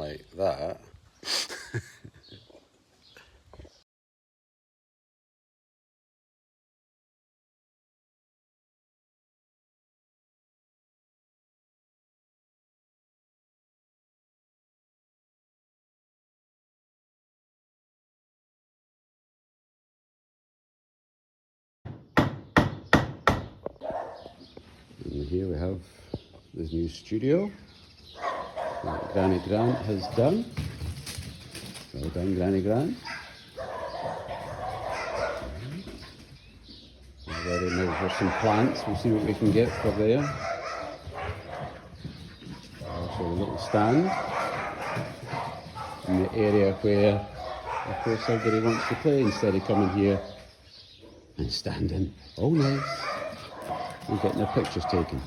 like that. And here we have the new studio that Granny Grant has done. Well done, Granny Grant. Ready now for some plants. We'll see what we can get for there. Also a little stand in the area where, of course, everybody wants to play instead of coming here and standing. Oh, nice. We're getting their pictures taken.